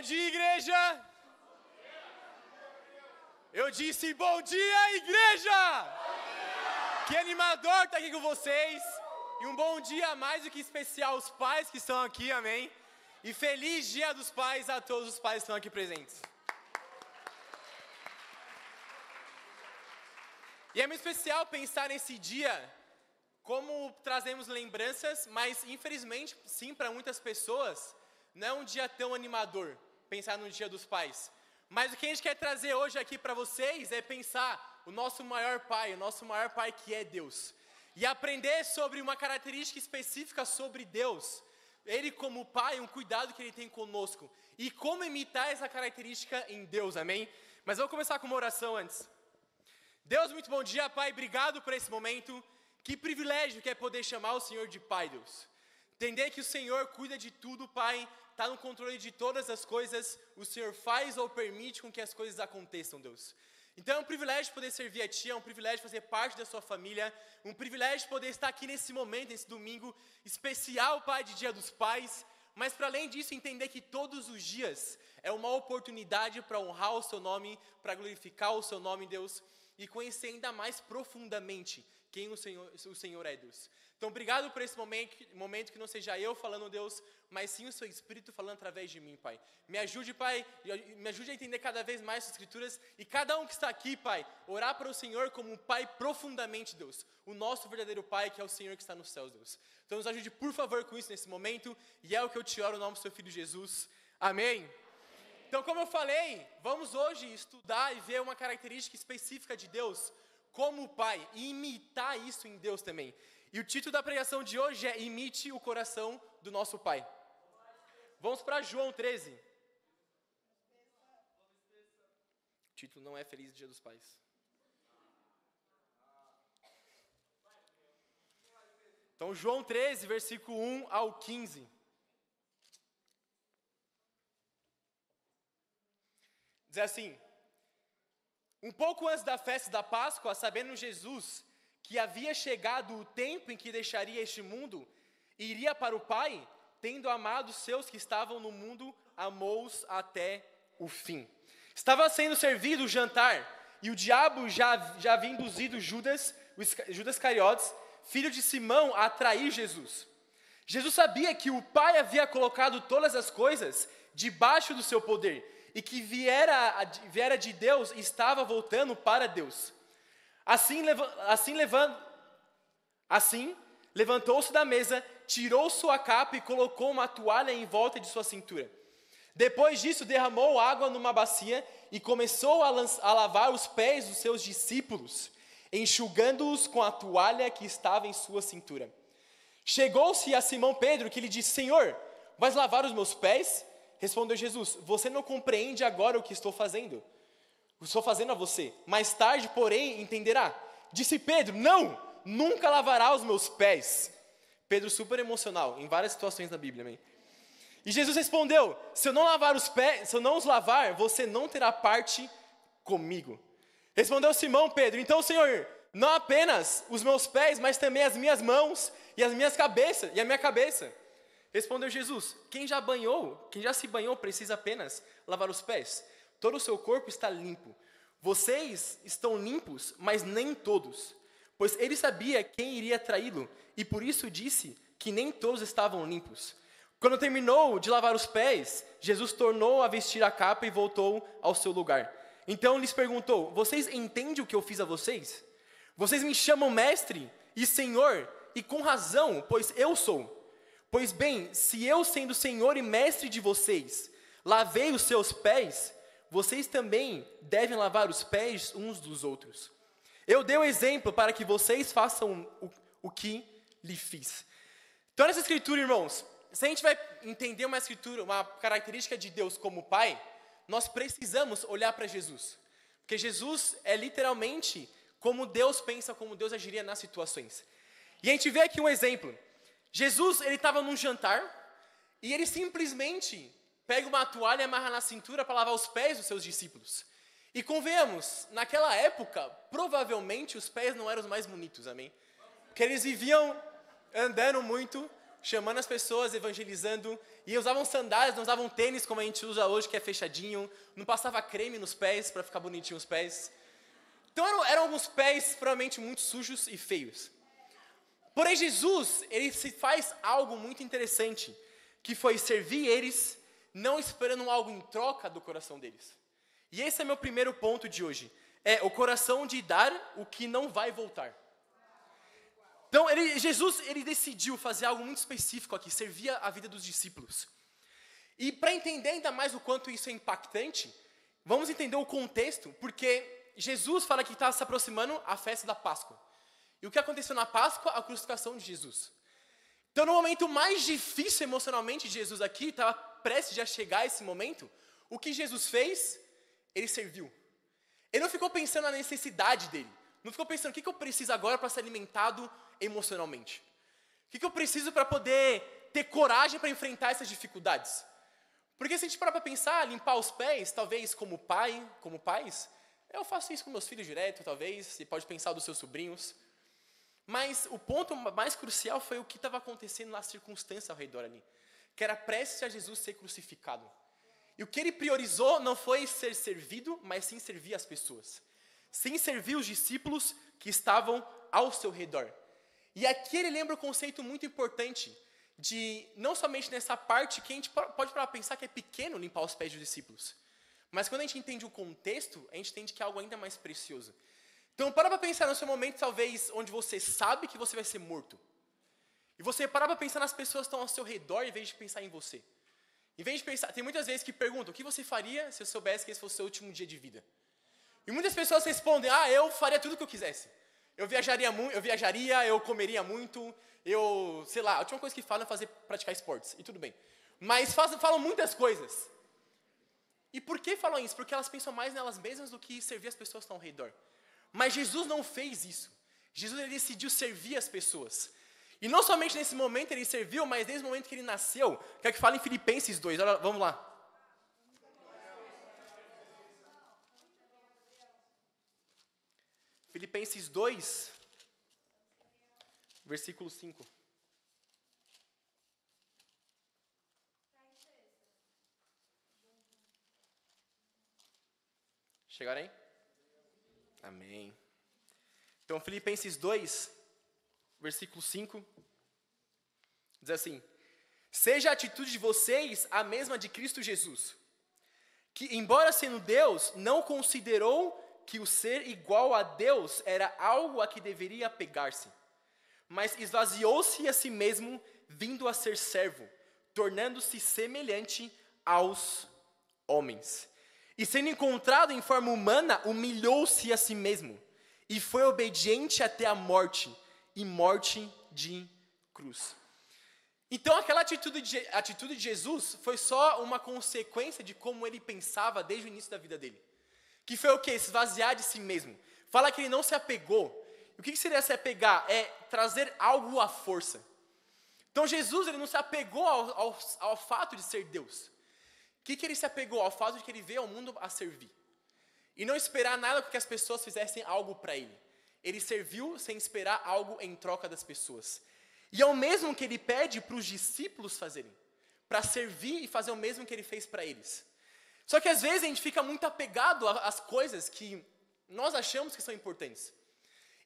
dia, igreja! Eu disse bom dia, igreja! Que animador estar aqui com vocês. E um bom dia mais do que especial aos pais que estão aqui, amém? E feliz dia dos pais a todos os pais que estão aqui presentes. E é muito especial pensar nesse dia, como trazemos lembranças, mas infelizmente, sim, para muitas pessoas, não é um dia tão animador, pensar no dia dos pais. Mas o que a gente quer trazer hoje aqui para vocês é pensar o nosso maior pai que é Deus. E aprender sobre uma característica específica sobre Deus. Ele como pai, um cuidado que ele tem conosco. E como imitar essa característica em Deus, amém? Mas eu vou começar com uma oração antes. Deus, muito bom dia, Pai, obrigado por esse momento. Que privilégio que é poder chamar o Senhor de Pai, Deus. Entender que o Senhor cuida de tudo, Pai, está no controle de todas as coisas, o Senhor faz ou permite com que as coisas aconteçam, Deus. Então é um privilégio poder servir a Ti, é um privilégio fazer parte da sua família, um privilégio poder estar aqui nesse momento, nesse domingo especial, Pai, de Dia dos Pais, mas para além disso entender que todos os dias é uma oportunidade para honrar o Seu nome, para glorificar o Seu nome, Deus, e conhecer ainda mais profundamente quem o Senhor é, Deus. Então, obrigado por esse momento que não seja eu falando, Deus, mas sim o Seu Espírito falando através de mim, Pai. Me ajude, Pai, me ajude a entender cada vez mais as Escrituras e cada um que está aqui, Pai, orar para o Senhor como um Pai profundamente, Deus. O nosso verdadeiro Pai, que é o Senhor que está nos céus, Deus. Então, nos ajude, por favor, com isso nesse momento, e é o que eu te oro no nome do Seu Filho Jesus. Amém. Então, como eu falei, vamos hoje estudar e ver uma característica específica de Deus como Pai, e imitar isso em Deus também. E o título da pregação de hoje é Imite o Coração do Nosso Pai. Vamos para João 13. O título não é Feliz Dia dos Pais. Então, João 13, versículo 1 ao 15. Diz assim: um pouco antes da festa da Páscoa, sabendo Jesus que havia chegado o tempo em que deixaria este mundo e iria para o Pai, tendo amado os seus que estavam no mundo, amou-os até o fim. Estava sendo servido o jantar, e o diabo já havia induzido Judas Iscariotes, filho de Simão, a trair Jesus. Jesus sabia que o Pai havia colocado todas as coisas debaixo do seu poder, e que viera de Deus e estava voltando para Deus. Assim levantou-se da mesa, tirou sua capa e colocou uma toalha em volta de sua cintura. Depois disso, derramou água numa bacia e começou a lavar os pés dos seus discípulos, enxugando-os com a toalha que estava em sua cintura. Chegou-se a Simão Pedro, que lhe disse: Senhor, vais lavar os meus pés? Respondeu Jesus: você não compreende agora o que estou fazendo. Estou fazendo a você. Mais tarde, porém, entenderá. Disse Pedro: não, nunca lavará os meus pés. Pedro super emocional, em várias situações da Bíblia, amém? E Jesus respondeu: se eu não lavar os pés, se eu não os lavar, você não terá parte comigo. Respondeu Simão Pedro: então, Senhor, não apenas os meus pés, mas também as minhas mãos e as minhas cabeças, e a minha cabeça. Respondeu Jesus: quem já se banhou precisa apenas lavar os pés. Todo o seu corpo está limpo. Vocês estão limpos, mas nem todos. Pois ele sabia quem iria traí-lo, e por isso disse que nem todos estavam limpos. Quando terminou de lavar os pés, Jesus tornou a vestir a capa e voltou ao seu lugar. Então lhes perguntou: vocês entendem o que eu fiz a vocês? Vocês me chamam mestre e senhor, e com razão, pois eu sou. Pois bem, se eu, sendo Senhor e Mestre de vocês, lavei os seus pés, vocês também devem lavar os pés uns dos outros. Eu dei o exemplo para que vocês façam o que lhe fiz. Então, nessa escritura, irmãos, se a gente vai entender uma escritura, uma característica de Deus como Pai, nós precisamos olhar para Jesus. Porque Jesus é literalmente como Deus pensa, como Deus agiria nas situações. E a gente vê aqui um exemplo. Jesus, ele estava num jantar e ele simplesmente pega uma toalha e amarra na cintura para lavar os pés dos seus discípulos. E convenhamos, naquela época, provavelmente os pés não eram os mais bonitos, amém? Porque eles viviam andando muito chamando as pessoas, evangelizando, e usavam sandálias, não usavam tênis como a gente usa hoje, que é fechadinho, não passava creme nos pés para ficar bonitinho os pés. Então eram alguns pés provavelmente muito sujos e feios. Porém Jesus, ele se faz algo muito interessante, que foi servir eles, não esperando algo em troca do coração deles. E esse é meu primeiro ponto de hoje, é o coração de dar o que não vai voltar. Então Jesus decidiu fazer algo muito específico aqui, servir a vida dos discípulos. E para entender ainda mais o quanto isso é impactante, vamos entender o contexto, porque Jesus fala que está se aproximando a festa da Páscoa. E o que aconteceu na Páscoa? A crucificação de Jesus. Então, no momento mais difícil emocionalmente de Jesus aqui, estava prestes a chegar esse momento, o que Jesus fez? Ele serviu. Ele não ficou pensando na necessidade dele. Não ficou pensando, o que eu preciso agora para ser alimentado emocionalmente? O que eu preciso para poder ter coragem para enfrentar essas dificuldades? Porque se a gente parar para pensar, limpar os pés, talvez como pai, como pais, eu faço isso com meus filhos direto, talvez, você pode pensar dos seus sobrinhos. Mas o ponto mais crucial foi o que estava acontecendo na circunstância ao redor ali, que era prestes a Jesus ser crucificado. E o que ele priorizou não foi ser servido, mas sim servir as pessoas. Sim servir os discípulos que estavam ao seu redor. E aqui ele lembra um conceito muito importante, de não somente nessa parte que a gente pode pensar que é pequeno limpar os pés dos discípulos, mas quando a gente entende o contexto, a gente entende que é algo ainda mais precioso. Então para pensar no seu momento, talvez, onde você sabe que você vai ser morto. E você para pensar nas pessoas que estão ao seu redor, em vez de pensar em você. Em vez de pensar, tem muitas vezes que perguntam, o que você faria se eu soubesse que esse fosse o seu último dia de vida? E muitas pessoas respondem, eu faria tudo o que eu quisesse. Eu viajaria, eu comeria muito, sei lá, a última coisa que falam é praticar esportes, e tudo bem. Mas falam muitas coisas. E por que falam isso? Porque elas pensam mais nelas mesmas do que servir as pessoas que estão ao redor. Mas Jesus não fez isso. Jesus ele decidiu servir as pessoas. E não somente nesse momento ele serviu, mas desde o momento que ele nasceu, que é o que fala em Filipenses 2. Olha, vamos lá. Filipenses 2, versículo 5. Chegaram aí? Amém. Então, Filipenses 2, versículo 5, diz assim: seja a atitude de vocês a mesma de Cristo Jesus, que, embora sendo Deus, não considerou que o ser igual a Deus era algo a que deveria apegar-se, mas esvaziou-se a si mesmo, vindo a ser servo, tornando-se semelhante aos homens. E sendo encontrado em forma humana, humilhou-se a si mesmo, e foi obediente até a morte, e morte de cruz. Então aquela atitude de Jesus foi só uma consequência de como ele pensava desde o início da vida dele. Que foi o quê? Esvaziar de si mesmo. Fala que ele não se apegou. O que seria se apegar? É trazer algo à força. Então Jesus ele não se apegou ao fato de ser Deus. O que ele se apegou? Ao fato de que ele veio ao mundo a servir. E não esperar nada porque as pessoas fizessem algo para ele. Ele serviu sem esperar algo em troca das pessoas. E é o mesmo que ele pede para os discípulos fazerem. Para servir e fazer o mesmo que ele fez para eles. Só que às vezes a gente fica muito apegado às coisas que nós achamos que são importantes.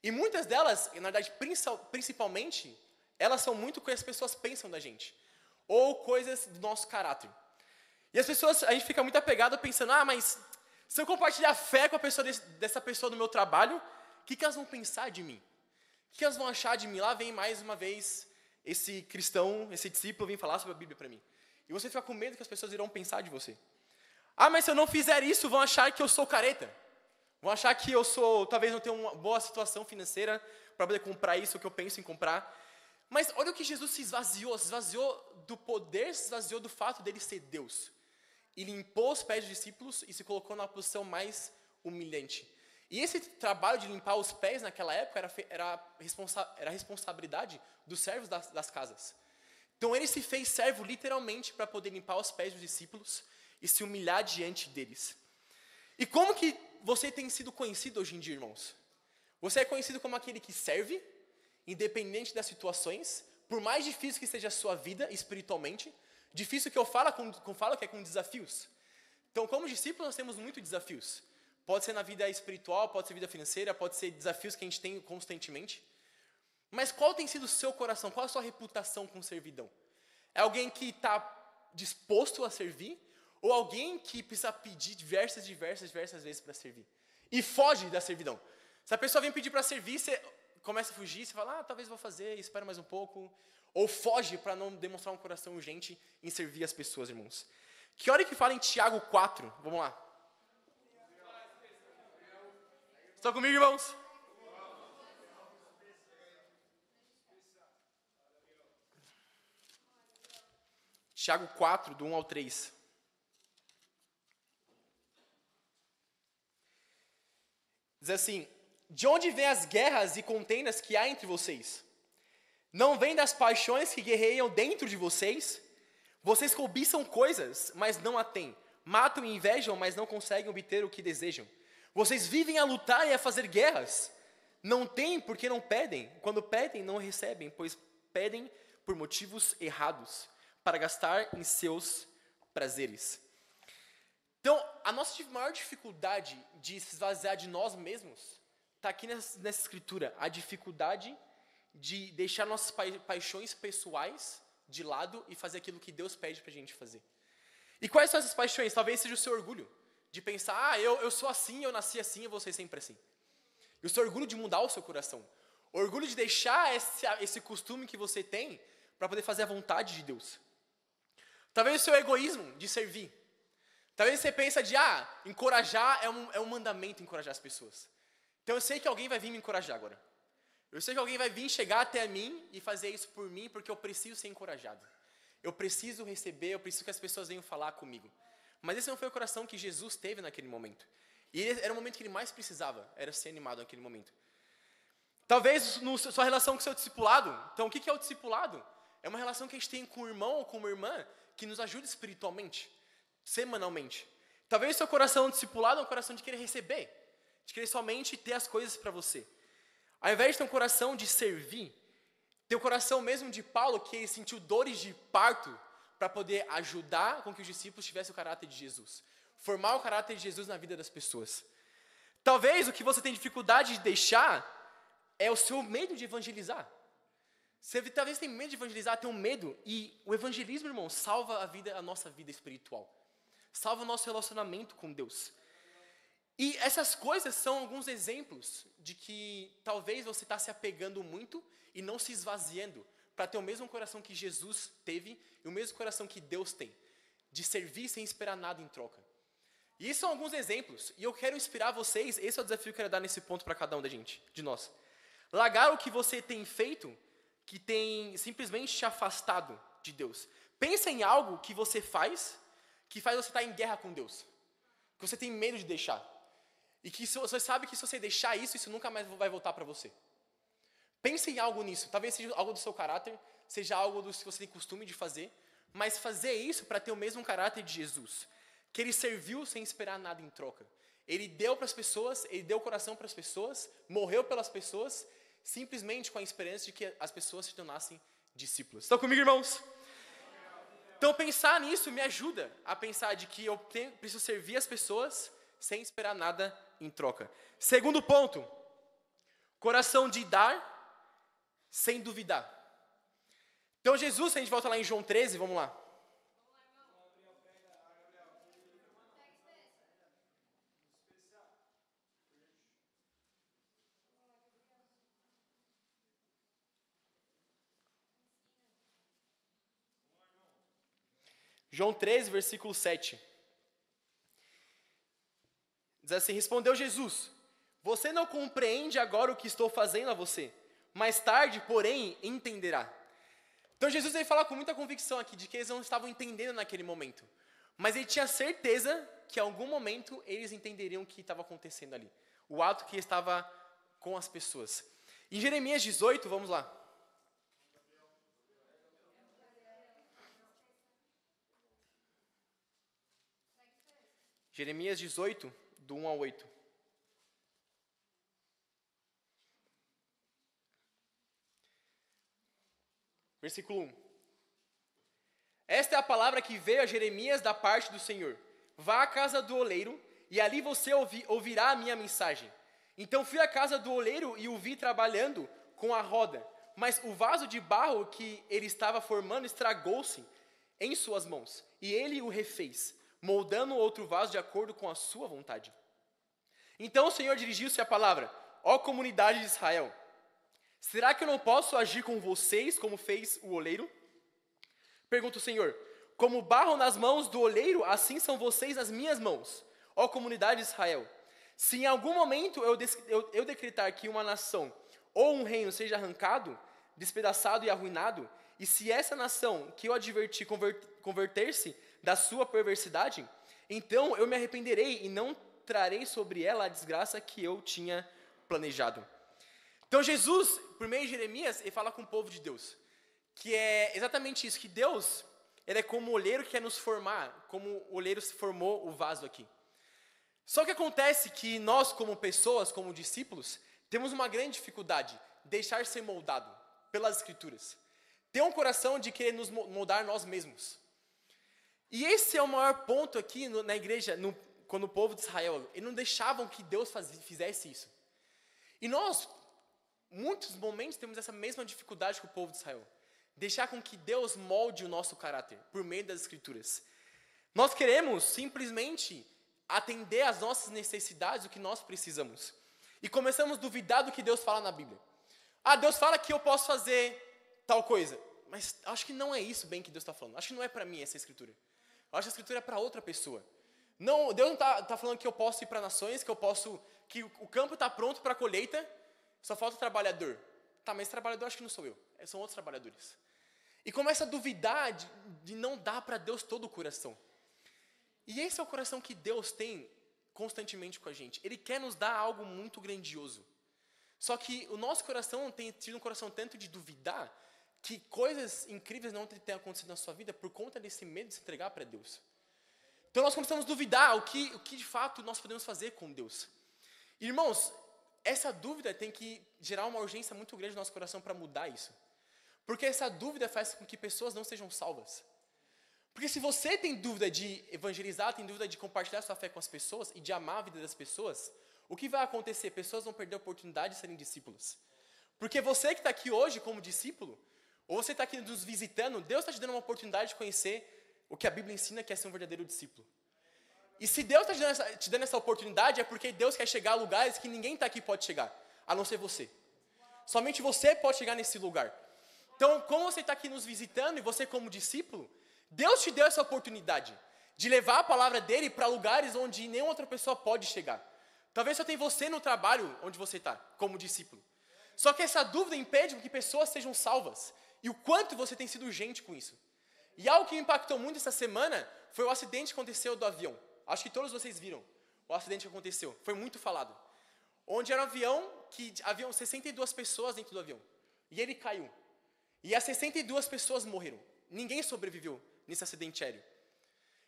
E muitas delas, na verdade, principalmente, elas são muito o que as pessoas pensam da gente. Ou coisas do nosso caráter. E a gente fica muito apegado pensando, mas se eu compartilhar fé com a pessoa dessa pessoa do meu trabalho, o que elas vão pensar de mim? O que elas vão achar de mim? Lá vem mais uma vez esse cristão, esse discípulo, vem falar sobre a Bíblia para mim. E você fica com medo que as pessoas irão pensar de você. Mas se eu não fizer isso, vão achar que eu sou careta. Vão achar que talvez não tenha uma boa situação financeira para poder comprar isso que eu penso em comprar. Mas olha o que Jesus se esvaziou do poder, se esvaziou do fato dele ser Deus. E limpou os pés dos discípulos e se colocou na posição mais humilhante. E esse trabalho de limpar os pés naquela época era responsabilidade dos servos das casas. Então ele se fez servo literalmente para poder limpar os pés dos discípulos e se humilhar diante deles. E como que você tem sido conhecido hoje em dia, irmãos? Você é conhecido como aquele que serve, independente das situações, por mais difícil que seja a sua vida espiritualmente, difícil que eu falo que é com desafios. Então, como discípulos, nós temos muitos desafios. Pode ser na vida espiritual, pode ser vida financeira, pode ser desafios que a gente tem constantemente. Mas qual tem sido o seu coração? Qual a sua reputação com servidão? É alguém que está disposto a servir? Ou alguém que precisa pedir diversas vezes para servir? E foge da servidão. Se a pessoa vem pedir para servir, você começa a fugir, você fala, talvez vou fazer, espera mais um pouco. Ou foge para não demonstrar um coração urgente em servir as pessoas, irmãos. Que hora que fala em Tiago 4? Vamos lá. Estão comigo, irmãos? Tiago 4, do 1 ao 3. Diz assim, de onde vêm as guerras e contendas que há entre vocês? Não vêm das paixões que guerreiam dentro de vocês? Vocês cobiçam coisas, mas não a têm. Matam e invejam, mas não conseguem obter o que desejam. Vocês vivem a lutar e a fazer guerras. Não têm porque não pedem. Quando pedem, não recebem, pois pedem por motivos errados, para gastar em seus prazeres. Então, a nossa maior dificuldade de se esvaziar de nós mesmos está aqui nessa escritura. A dificuldade de deixar nossas paixões pessoais de lado e fazer aquilo que Deus pede para a gente fazer. E quais são essas paixões? Talvez seja o seu orgulho. De pensar, eu sou assim, eu nasci assim, eu vou ser sempre assim. E o seu orgulho de mudar o seu coração. O orgulho de deixar esse costume que você tem para poder fazer a vontade de Deus. Talvez o seu egoísmo de servir. Talvez você pense de, encorajar é um mandamento encorajar as pessoas. Então eu sei que alguém vai vir me encorajar agora. Eu sei que alguém vai vir chegar até mim e fazer isso por mim porque eu preciso ser encorajado. Eu preciso receber, eu preciso que as pessoas venham falar comigo. Mas esse não foi o coração que Jesus teve naquele momento. E era o momento que ele mais precisava, era ser animado naquele momento. Talvez na sua relação com o seu discipulado. Então o que é o discipulado? É uma relação que a gente tem com um irmão ou com uma irmã que nos ajuda espiritualmente, semanalmente. Talvez o seu coração discipulado é um coração de querer receber, de querer somente ter as coisas para você. Ao invés de ter um coração de servir, ter o coração mesmo de Paulo, que ele sentiu dores de parto para poder ajudar com que os discípulos tivessem o caráter de Jesus. Formar o caráter de Jesus na vida das pessoas. Talvez o que você tem dificuldade de deixar é o seu medo de evangelizar. Você talvez tenha medo de evangelizar, tem um medo. E o evangelismo, irmão, salva a nossa vida espiritual. Salva o nosso relacionamento com Deus. E essas coisas são alguns exemplos de que talvez você está se apegando muito e não se esvaziando para ter o mesmo coração que Jesus teve e o mesmo coração que Deus tem, de servir sem esperar nada em troca. E esses são alguns exemplos, e eu quero inspirar vocês, esse é o desafio que eu quero dar nesse ponto para cada um de nós. Largar o que você tem feito, que tem simplesmente te afastado de Deus. Pensa em algo que você faz, que faz você estar em guerra com Deus, que você tem medo de deixar. E que você sabe que se você deixar isso nunca mais vai voltar para você. Pense em algo nisso. Talvez seja algo do seu caráter, seja algo que você tem costume de fazer, mas fazer isso para ter o mesmo caráter de Jesus. Que ele serviu sem esperar nada em troca. Ele deu para as pessoas, ele deu o coração para as pessoas, morreu pelas pessoas, simplesmente com a esperança de que as pessoas se tornassem discípulos. Estão comigo, irmãos? Então pensar nisso me ajuda a pensar de que eu preciso servir as pessoas sem esperar nada em troca. Segundo ponto, coração de dar sem duvidar. Então Jesus, se a gente volta lá em João 13, vamos lá. João 13, versículo 7. Diz assim, respondeu Jesus, você não compreende agora o que estou fazendo a você, mais tarde, porém, entenderá. Então Jesus veio falar com muita convicção aqui, de que eles não estavam entendendo naquele momento. Mas ele tinha certeza que em algum momento eles entenderiam o que estava acontecendo ali. O ato que estava com as pessoas. Em Jeremias 18, vamos lá. Jeremias 18, do 1 ao 8. Versículo 1. Esta é a palavra que veio a Jeremias da parte do Senhor. Vá à casa do oleiro, e ali você ouvirá a minha mensagem. Então fui à casa do oleiro e o vi trabalhando com a roda, mas o vaso de barro que ele estava formando estragou-se em suas mãos, e ele o refez, moldando outro vaso de acordo com a sua vontade. Então o Senhor dirigiu-se à palavra: ó comunidade de Israel, será que eu não posso agir com vocês como fez o oleiro? Pergunta o Senhor: como barro nas mãos do oleiro, assim são vocês nas minhas mãos, ó comunidade de Israel. Se em algum momento eu decretar que uma nação ou um reino seja arrancado, despedaçado e arruinado, e se essa nação que eu adverti converter-se da sua perversidade, então eu me arrependerei e não trarei sobre ela a desgraça que eu tinha planejado. Então Jesus, por meio de Jeremias, ele fala com o povo de Deus, que é exatamente isso, que Deus, ele é como o olheiro que quer nos formar, como o olheiro formou o vaso aqui. Só que acontece que nós, como pessoas, como discípulos, temos uma grande dificuldade, deixar ser moldado pelas Escrituras. Ter um coração de querer nos moldar nós mesmos. E esse é o maior ponto aqui na igreja, quando o povo de Israel, eles não deixavam que Deus fizesse isso. E nós, muitos momentos, temos essa mesma dificuldade que o povo de Israel. Deixar com que Deus molde o nosso caráter, por meio das Escrituras. Nós queremos simplesmente atender às nossas necessidades, o que nós precisamos. E começamos a duvidar do que Deus fala na Bíblia. Deus fala que eu posso fazer tal coisa. Mas acho que não é isso bem que Deus está falando. Acho que não é para mim essa escritura. Eu acho que a escritura é para outra pessoa. Não, Deus não está falando que eu posso ir para nações, que o campo está pronto para a colheita, só falta o trabalhador. Tá, mas esse trabalhador acho que não sou eu. São outros trabalhadores. E começa a duvidar de não dar para Deus todo o coração. E esse é o coração que Deus tem constantemente com a gente. Ele quer nos dar algo muito grandioso. Só que o nosso coração tem tido um coração tanto de duvidar que coisas incríveis não têm acontecido na sua vida por conta desse medo de se entregar para Deus. Então nós começamos a duvidar o que de fato nós podemos fazer com Deus. Irmãos, essa dúvida tem que gerar uma urgência muito grande no nosso coração para mudar isso. Porque essa dúvida faz com que pessoas não sejam salvas. Porque se você tem dúvida de evangelizar, tem dúvida de compartilhar sua fé com as pessoas e de amar a vida das pessoas, o que vai acontecer? Pessoas vão perder a oportunidade de serem discípulos. Porque você que está aqui hoje como discípulo, ou você está aqui nos visitando, Deus está te dando uma oportunidade de conhecer o que a Bíblia ensina que é ser um verdadeiro discípulo. E se Deus está te dando essa oportunidade, é porque Deus quer chegar a lugares que ninguém está aqui pode chegar, a não ser você. Somente você pode chegar nesse lugar. Então, como você está aqui nos visitando, e você como discípulo, Deus te deu essa oportunidade de levar a palavra dele para lugares onde nenhuma outra pessoa pode chegar. Talvez só tenha você no trabalho onde você está, como discípulo. Só que essa dúvida impede que pessoas sejam salvas. E o quanto você tem sido urgente com isso. E algo que me impactou muito essa semana foi o acidente que aconteceu do avião. Acho que todos vocês viram o acidente que aconteceu. Foi muito falado. Onde era um avião que haviam 62 pessoas dentro do avião. E ele caiu. E as 62 pessoas morreram. Ninguém sobreviveu nesse acidente aéreo.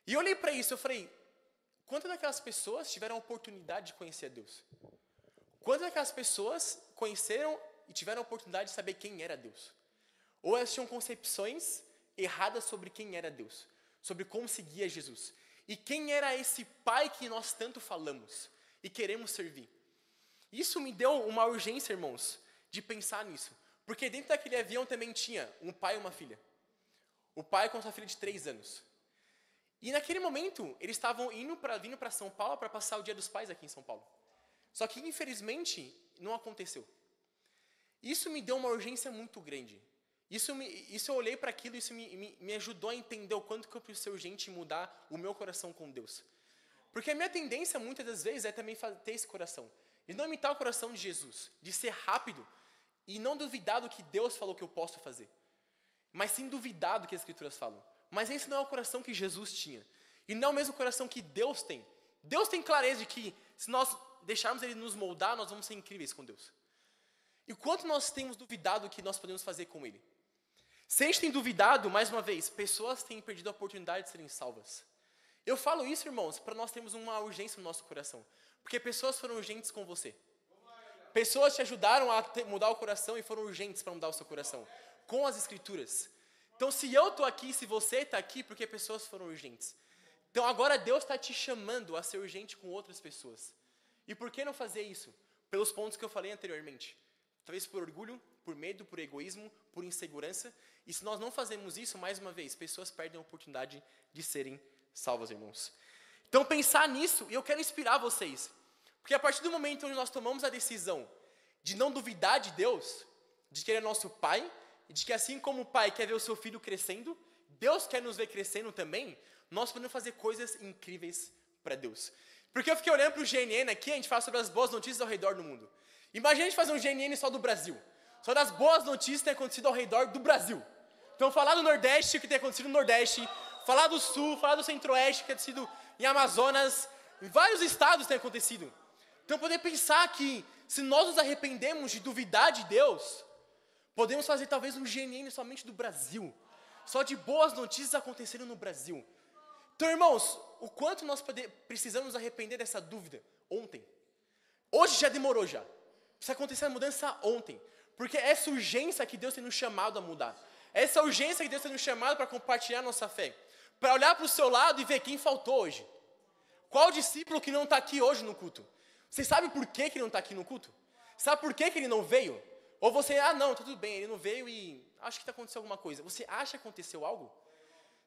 E eu olhei para isso e eu falei, quantas daquelas pessoas tiveram a oportunidade de conhecer a Deus? Quantas daquelas pessoas conheceram e tiveram a oportunidade de saber quem era Deus? Ou elas tinham concepções erradas sobre quem era Deus, sobre como seguia Jesus. E quem era esse Pai que nós tanto falamos e queremos servir. Isso me deu uma urgência, irmãos, de pensar nisso. Porque dentro daquele avião também tinha um pai e uma filha. O pai com sua filha de 3 anos. E naquele momento, eles estavam vindo para São Paulo para passar o Dia dos Pais aqui em São Paulo. Só que, infelizmente, não aconteceu. Isso me deu uma urgência muito grande. Isso eu olhei para aquilo e isso me ajudou a entender o quanto que eu preciso ser urgente em mudar o meu coração com Deus. Porque a minha tendência, muitas das vezes, é também ter esse coração. E não imitar o coração de Jesus. De ser rápido e não duvidar do que Deus falou que eu posso fazer. Mas sim duvidar do que as Escrituras falam. Mas esse não é o coração que Jesus tinha. E não é o mesmo coração que Deus tem. Deus tem clareza de que se nós deixarmos Ele nos moldar, nós vamos ser incríveis com Deus. E quanto nós temos duvidado do que nós podemos fazer com Ele? Se a gente tem duvidado, mais uma vez, pessoas têm perdido a oportunidade de serem salvas. Eu falo isso, irmãos, para nós termos uma urgência no nosso coração. Porque pessoas foram urgentes com você. Pessoas te ajudaram a mudar o coração e foram urgentes para mudar o seu coração, com as Escrituras. Então, se eu estou aqui, se você está aqui, porque pessoas foram urgentes. Então, agora Deus está te chamando a ser urgente com outras pessoas. E por que não fazer isso? Pelos pontos que eu falei anteriormente. Talvez por orgulho, por medo, por egoísmo, por insegurança. E se nós não fazemos isso, mais uma vez, pessoas perdem a oportunidade de serem salvas, irmãos. Então, pensar nisso, e eu quero inspirar vocês. Porque a partir do momento onde nós tomamos a decisão de não duvidar de Deus, de que Ele é nosso Pai, e de que assim como o Pai quer ver o seu filho crescendo, Deus quer nos ver crescendo também, nós podemos fazer coisas incríveis para Deus. Porque eu fiquei olhando para o GNN aqui, a gente fala sobre as boas notícias ao redor do mundo. Imagina a gente fazer um GNN só do Brasil. Só das boas notícias que tem acontecido ao redor do Brasil. Então, falar do Nordeste, o que tem acontecido no Nordeste, falar do Sul, falar do Centro-Oeste, o que tem acontecido em Amazonas, em vários estados tem acontecido. Então, poder pensar que, se nós nos arrependemos de duvidar de Deus, podemos fazer talvez um GNN somente do Brasil. Só de boas notícias acontecendo no Brasil. Então, irmãos, o quanto nós precisamos nos arrepender dessa dúvida? Ontem. Hoje já demorou já. Precisa acontecer a mudança ontem. Porque é essa urgência que Deus tem nos chamado a mudar. É essa urgência que Deus tem nos chamado para compartilhar nossa fé. Para olhar para o seu lado e ver quem faltou hoje. Qual discípulo que não está aqui hoje no culto? Você sabe por que ele não está aqui no culto? Sabe por que ele não veio? Ou você, não, tá tudo bem, ele não veio e acho que aconteceu alguma coisa. Você acha que aconteceu algo?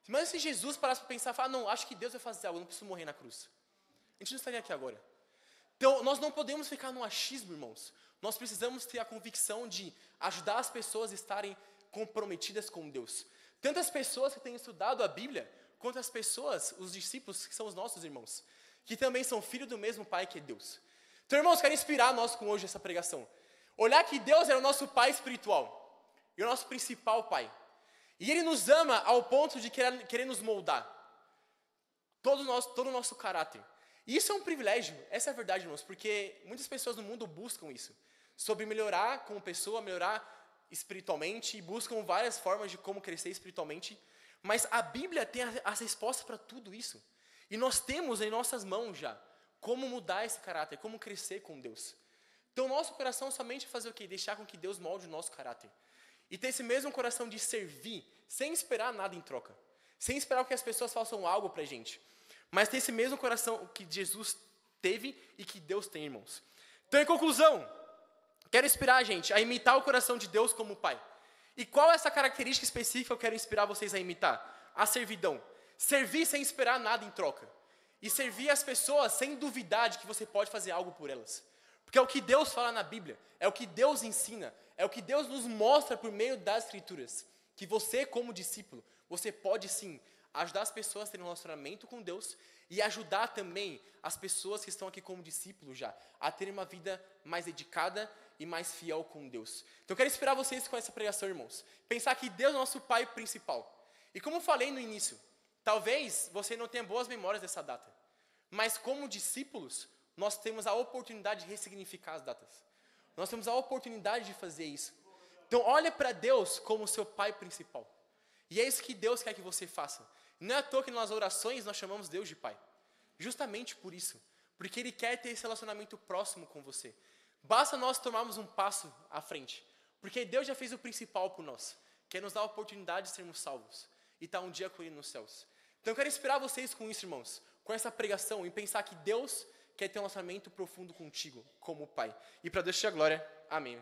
Mas se Jesus parasse para pensar, falar, não, acho que Deus vai fazer algo, eu não preciso morrer na cruz. A gente não estaria aqui agora. Então, nós não podemos ficar no achismo, irmãos. Nós precisamos ter a convicção de ajudar as pessoas a estarem comprometidas com Deus. Tanto as pessoas que têm estudado a Bíblia, quanto as pessoas, os discípulos, que são os nossos irmãos, que também são filhos do mesmo Pai que é Deus. Então, irmãos, quero inspirar nós com hoje essa pregação. Olhar que Deus é o nosso Pai espiritual e o nosso principal Pai. E Ele nos ama ao ponto de querer nos moldar. Todo o nosso caráter. E isso é um privilégio, essa é a verdade, irmãos, porque muitas pessoas no mundo buscam isso. Sobre melhorar como pessoa, melhorar espiritualmente, e buscam várias formas de como crescer espiritualmente. Mas a Bíblia tem as respostas para tudo isso. E nós temos em nossas mãos já como mudar esse caráter, como crescer com Deus. Então, nosso coração somente fazer o quê? Deixar com que Deus molde o nosso caráter. E ter esse mesmo coração de servir, sem esperar nada em troca. Sem esperar que as pessoas façam algo pra gente. Mas ter esse mesmo coração que Jesus teve e que Deus tem, irmãos. Então, em conclusão, quero inspirar a gente a imitar o coração de Deus como Pai. E qual é essa característica específica que eu quero inspirar vocês a imitar? A servidão. Servir sem esperar nada em troca. E servir as pessoas sem duvidar de que você pode fazer algo por elas. Porque é o que Deus fala na Bíblia, é o que Deus ensina, é o que Deus nos mostra por meio das Escrituras. Que você, como discípulo, você pode sim ajudar as pessoas a terem um relacionamento com Deus e ajudar também as pessoas que estão aqui como discípulos já a terem uma vida mais dedicada e mais fiel com Deus. Então eu quero inspirar vocês com essa pregação, irmãos. Pensar que Deus é o nosso Pai principal. E como eu falei no início, talvez você não tenha boas memórias dessa data, mas como discípulos, nós temos a oportunidade de ressignificar as datas. Nós temos a oportunidade de fazer isso. Então, olha para Deus como seu Pai principal. E é isso que Deus quer que você faça. Não é à toa que nas orações nós chamamos Deus de Pai. Justamente por isso. Porque Ele quer ter esse relacionamento próximo com você. Basta nós tomarmos um passo à frente. Porque Deus já fez o principal por nós. Que é nos dar a oportunidade de sermos salvos. E estar um dia com Ele nos céus. Então, eu quero inspirar vocês com isso, irmãos. Com essa pregação. E pensar que Deus quer ter um relacionamento profundo contigo, como Pai. E para Deus te a glória. Amém.